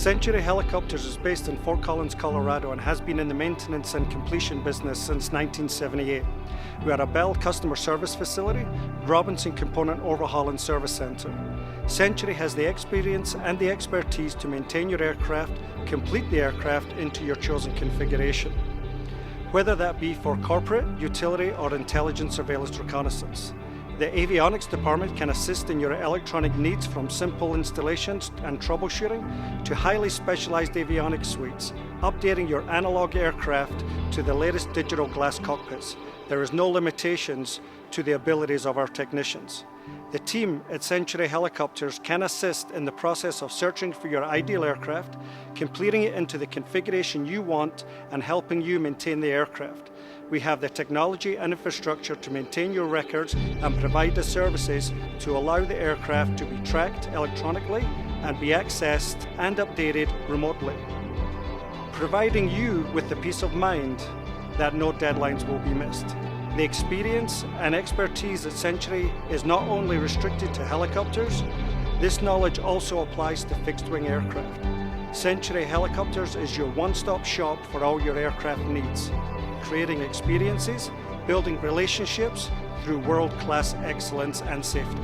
Century Helicopters is based in Fort Collins, Colorado, and has been in the maintenance and completion business since 1978. We are a Bell customer service facility, Robinson Component Overhaul and Service Center. Century has the experience and the expertise to maintain your aircraft, complete the aircraft into your chosen configuration, whether that be for corporate, utility, or intelligence surveillance reconnaissance. The avionics department can assist in your electronic needs, from simple installations and troubleshooting to highly specialized avionics suites, updating your analog aircraft to the latest digital glass cockpits. There is no limitations to the abilities of our technicians. The team at Century Helicopters can assist in the process of searching for your ideal aircraft, completing it into the configuration you want, and helping you maintain the aircraft. We have the technology and infrastructure to maintain your records and provide the services to allow the aircraft to be tracked electronically and be accessed and updated remotely, providing you with the peace of mind that no deadlines will be missed. The experience and expertise at Century is not only restricted to helicopters, this knowledge also applies to fixed-wing aircraft. Century Helicopters is your one-stop shop for all your aircraft needs, creating experiences, building relationships through world-class excellence and safety.